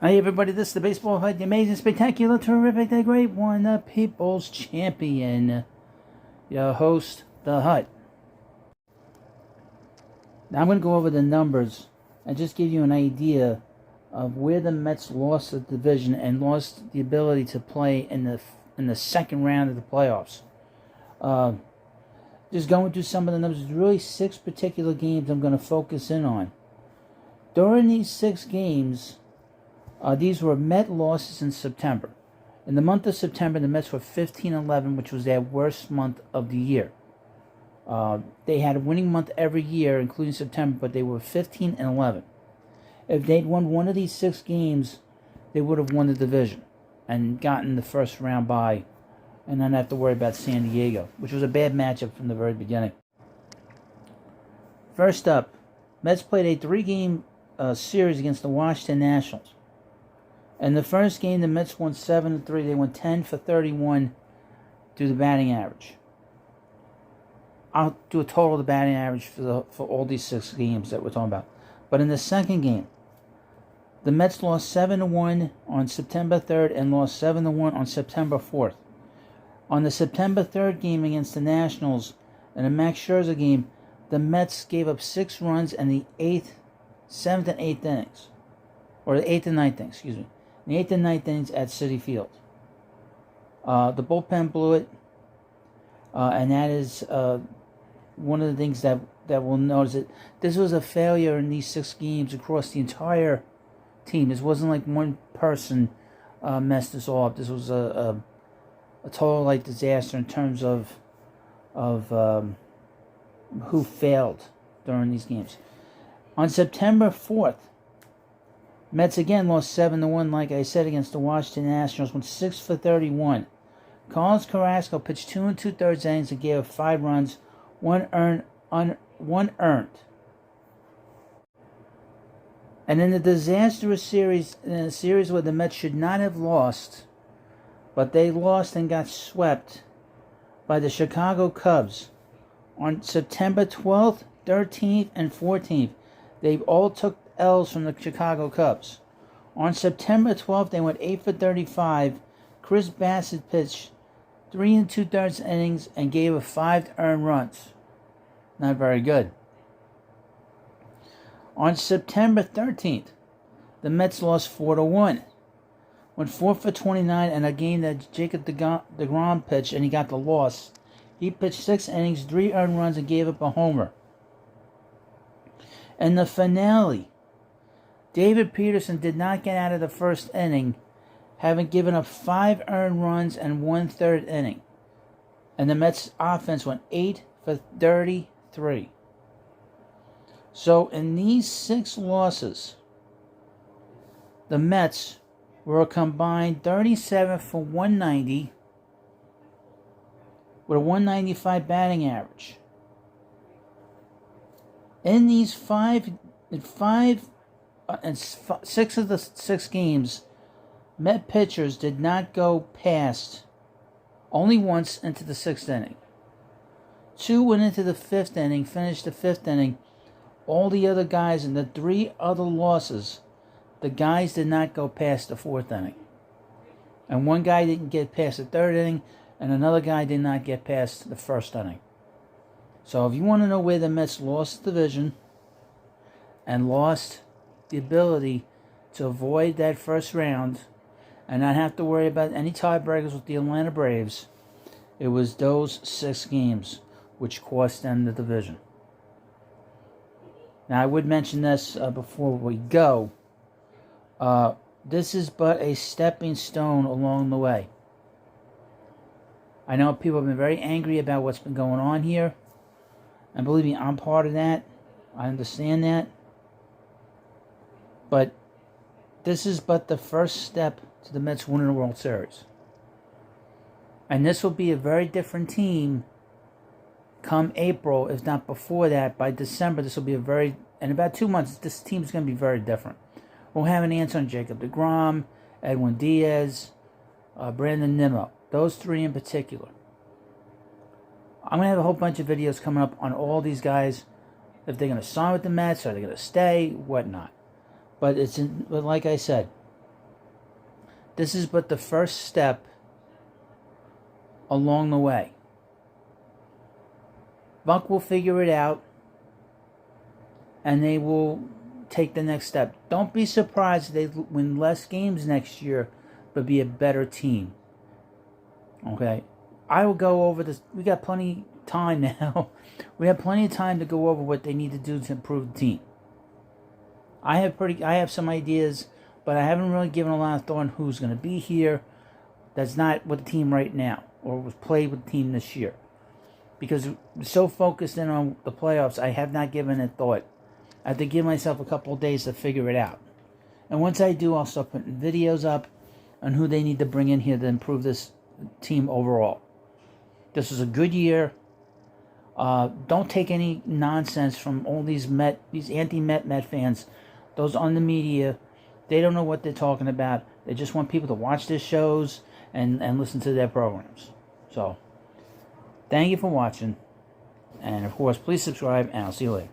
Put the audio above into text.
Hi everybody, this is the Baseball Hut, the amazing, spectacular, terrific, the great one, the people's champion, your host, the Hut. Now I'm going to go over the numbers and just give you an idea of where the Mets lost the division and lost the ability to play in the second round of the playoffs. Just going through some of the numbers, there's really 6 particular games I'm going to focus in on. During these 6 games, these were Met losses in September. In the month of September, the Mets were 15-11, which was their worst month of the year. They had a winning month every year, including September, but they were 15-11. If they'd won one of these 6 games, they would have won the division and gotten the first round bye and not have to worry about San Diego, which was a bad matchup from the very beginning. First up, Mets played a 3-game series against the Washington Nationals. In the first game, the Mets won 7-3. They went 10-for-31 through the batting average. I'll do a total of the batting average for all these 6 games that we're talking about. But in the second game, the Mets lost 7-1 on September 3rd and lost 7-1 on September 4th. On the September 3rd game against the Nationals, in a Max Scherzer game, the Mets gave up 6 runs in the 7th and 8th innings. Or the 8th and 9th innings, excuse me. In the 8th and 9th innings at Citi Field. The bullpen blew it. And that is one of the things that we'll notice. That this was a failure in these 6 games across the entire team. This wasn't like one person messed this all up. This was a total disaster in terms of who failed during these games. On September 4th, Mets again lost 7-1, like I said, against the Washington Nationals, went 6-for-31. Carlos Carrasco pitched 2 2/3 innings and gave up 5 runs, one earned. And in the disastrous series, in a series where the Mets should not have lost, but they lost and got swept by the Chicago Cubs on September 12th, 13th, and 14th. They all took L's from the Chicago Cubs. On September 12th, they went 8-for-35. Chris Bassitt pitched 3 2/3 innings and gave up 5 earned runs. Not very good. On September 13th, the Mets lost 4-1. Went 4-for-29 in a game that Jacob deGrom pitched, and he got the loss. He pitched 6 innings, 3 earned runs, and gave up a homer. In the finale, David Peterson did not get out of the first inning, having given up 5 earned runs and 1/3 inning. And the Mets offense went 8-for-33. So in these 6 losses, the Mets were a combined 37-for-190 with a 195 batting average. In these 6 of the 6 games, Met pitchers did not go past only once into the 6th inning. 2 went into the 5th inning, finished the 5th inning. All the other guys in the 3 other losses, the guys did not go past the 4th inning. And one guy didn't get past the 3rd inning, and another guy did not get past the 1st inning. So if you want to know where the Mets lost the division and lost the ability to avoid that first round and not have to worry about any tiebreakers with the Atlanta Braves, it was those 6 games which cost them the division. Now, I would mention this before we go. This is but a stepping stone along the way. I know people have been very angry about what's been going on here. And believe me, I'm part of that. I understand that. But this is but the first step to the Mets winning the World Series. And this will be a very different team come April, if not before that. By December, this will be in about 2 months, this team is going to be very different. We'll have an answer on Jacob deGrom, Edwin Diaz, Brandon Nimmo. Those 3 in particular. I'm going to have a whole bunch of videos coming up on all these guys. If they're going to sign with the Mets, are they going to stay, whatnot. But like I said, This is but the first step along the way. Buck will figure it out, and they will take the next step. Don't be surprised if they win less games next year, but be a better team. Okay? I will go over this. We got plenty of time now. We have plenty of time to go over what they need to do to improve the team. I have some ideas, but I haven't really given a lot of thought on who's going to be here. That's not with the team right now, or was played with the team this year. Because I'm so focused in on the playoffs, I have not given it thought. I have to give myself a couple of days to figure it out. And once I do, I'll start putting videos up on who they need to bring in here to improve this team overall. This is a good year. Don't take any nonsense from all these anti-Met fans. Those on the media, they don't know what they're talking about. They just want people to watch their shows and listen to their programs. So, thank you for watching. And, of course, please subscribe, and I'll see you later.